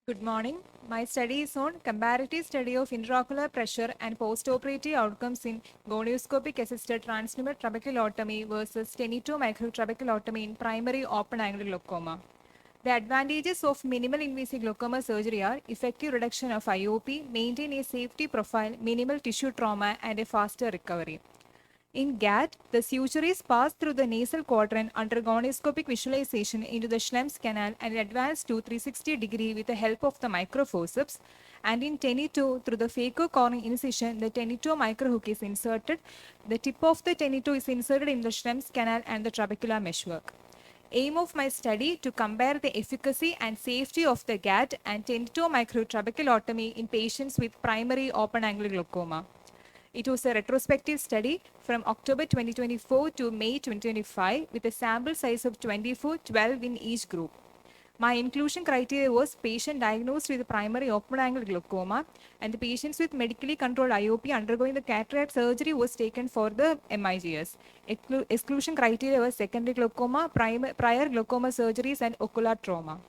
Good morning. My study is on comparative study of intraocular pressure and postoperative outcomes in gonioscopic assisted transluminal trabeculotomy versus 10-2 microtrabeculotomy in primary open angle glaucoma. The advantages of minimal invasive glaucoma surgery are effective reduction of IOP, maintain a safety profile, minimal tissue trauma, and a faster recovery. In GATT, the suture is passed through the nasal quadrant under gonioscopic visualization into the Schlemm's canal and advanced to 360° with the help of the microforceps. And in 10-2, through the phaco-cornea incision, the 10-2 microhook is inserted. The tip of the 10-2 is inserted in the Schlemm's canal and the trabecular meshwork. Aim of my study to compare the efficacy and safety of the GATT and 10-2 microtrabeculotomy in patients with primary open-angle glaucoma. It was a retrospective study from October 2024 to May 2025 with a sample size of 24, 12 in each group. My inclusion criteria was patient diagnosed with primary open-angle glaucoma and the patients with medically controlled IOP undergoing the cataract surgery was taken for the MIGS. Exclusion criteria was secondary glaucoma, prior glaucoma surgeries and ocular trauma.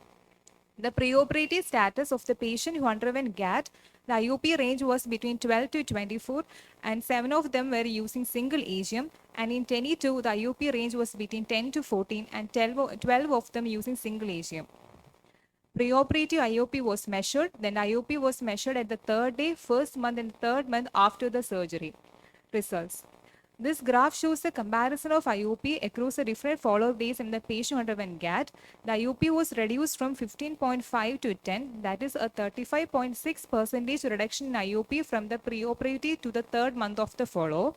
The preoperative status of the patient who underwent GATT, the IOP range was between 12 to 24 and 7 of them were using single AGM, and in 10-2 the IOP range was between 10 to 14 and 12 of them using single AGM. Preoperative IOP was measured, then IOP was measured at the third day, first month and third month after the surgery. Results. This graph shows the comparison of IOP across the different follow-up days in the patient underwent GATT. The IOP was reduced from 15.5 to 10, that is a 35.6% reduction in IOP from the preoperative to the third month of the follow-up.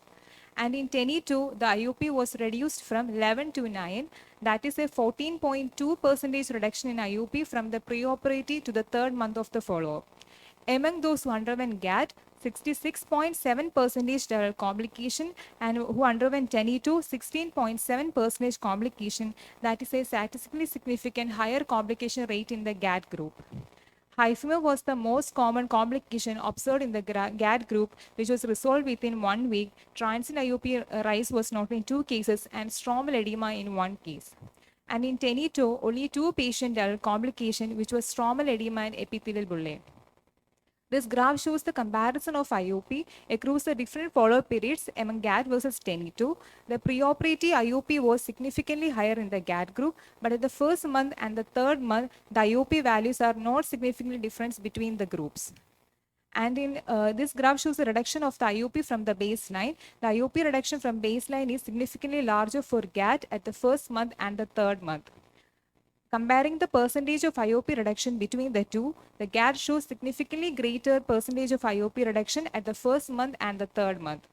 And in 10-2, the IOP was reduced from 11 to 9, that is a 14.2% reduction in IOP from the preoperative to the third month of the follow-up. Among those who underwent GATT, 66.7% developed complication and who underwent 10-2, 16.7% complication, that is a statistically significant higher complication rate in the GATT group. High fever was the most common complication observed in the GATT group, which was resolved within 1 week. Transient IOP rise was noted in 2 cases and stromal edema in 1 case. And in 10-2, only 2 patients developed complication, which was stromal edema and epithelial bullae. This graph shows the comparison of IOP across the different follow-up periods among GATT versus 10-2. The preoperative IOP was significantly higher in the GATT group, but at the first month and the third month, the IOP values are not significantly different between the groups. And in this graph shows the reduction of the IOP from the baseline. The IOP reduction from baseline is significantly larger for GATT at the first month and the third month. Comparing the percentage of IOP reduction between the two, the GATT shows significantly greater percentage of IOP reduction at the first month and the third month.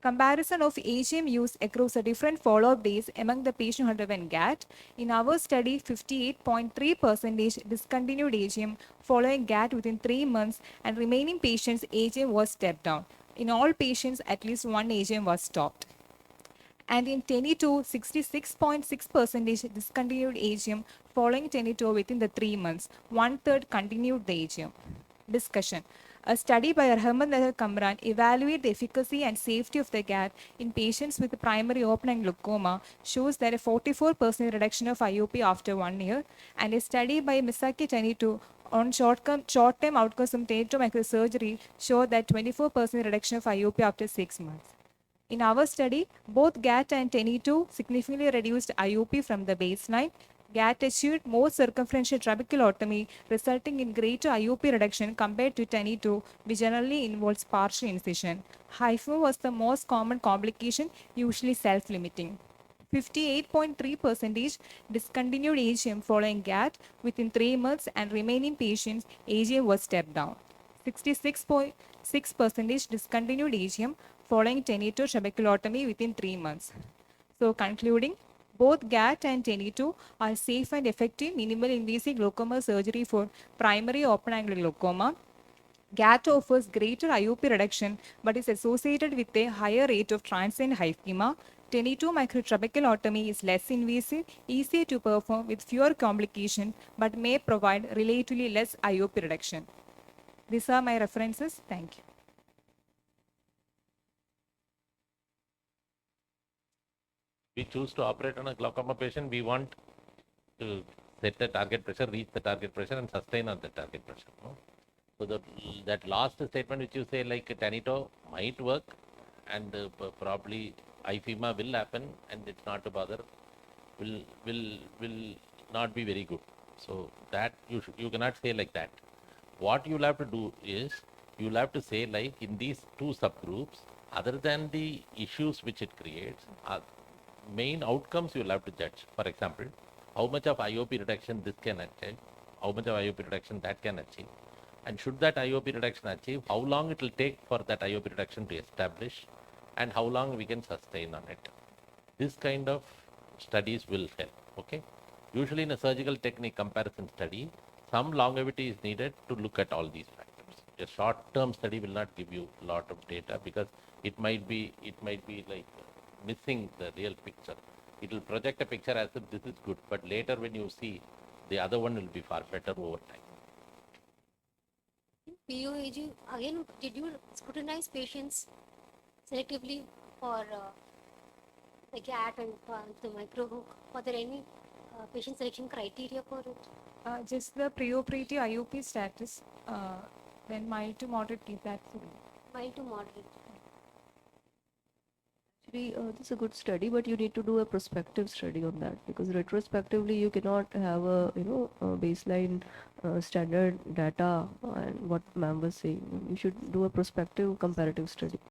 Comparison of AGM use across the different follow-up days among the patient who underwent GATT. In our study, 58.3% discontinued AGM following GATT within 3 months and remaining patients AGM was stepped down. In all patients, at least one AGM was stopped. And in 10-2, 66.6% discontinued AGM following 10-2 within the 3 months. 1/3 continued the AGM. Discussion. A study by Ahmed Kamran evaluated the efficacy and safety of the GATT in patients with primary open-angle glaucoma shows that a 44% reduction of IOP after 1 year, and a study by Misaki 10-2 on short-term outcomes from 10-2 microsurgery showed that 24% reduction of IOP after 6 months. In our study, both GATT and 10-2 significantly reduced IOP from the baseline. GATT achieved more circumferential trabeculotomy, resulting in greater IOP reduction compared to 10-2, which generally involves partial incision. Hypho was the most common complication, usually self-limiting. 58.3% discontinued AGM following GATT within 3 months, and remaining patients AGM was stepped down. 66.6% discontinued AGM following 10-2 trabeculotomy within 3 months. So concluding, both GATT and 10-2 are safe and effective minimal invasive glaucoma surgery for primary open-angle glaucoma. GATT offers greater IOP reduction but is associated with a higher rate of transient hyphema. 10-2 microtrabeculotomy is less invasive, easier to perform with fewer complications, but may provide relatively less IOP reduction. These are my references. Thank you. We choose to operate on a glaucoma patient, we want to set the target pressure, reach the target pressure, and sustain on the target pressure. No? So that last statement which you say like Tanito might work, and probably IFEMA will happen, and it's not to bother, will not be very good. So that you cannot say like that. What you'll have to do is you'll have to say like in these two subgroups, other than the issues which it creates, main outcomes you'll have to judge. For example, how much of IOP reduction this can achieve, how much of IOP reduction that can achieve, and should that IOP reduction achieve, how long it will take for that IOP reduction to establish, and how long we can sustain on it. This kind of studies will help. Okay. Usually in a surgical technique comparison study, some longevity is needed to look at all these factors. A short-term study will not give you a lot of data because it might be like missing the real picture. It will project a picture as if this is good, but later when you see, the other one will be far better over time. POAG, again, did you scrutinize patients selectively for the GAT and the microhook? Were there any patient selection criteria for it? Just the preoperative IOP status, then mild to moderate case, that's it. Mild to moderate. Actually, this is a good study, but you need to do a prospective study on that, because retrospectively you cannot have a a baseline standard data and what ma'am was saying. You should do a prospective comparative study.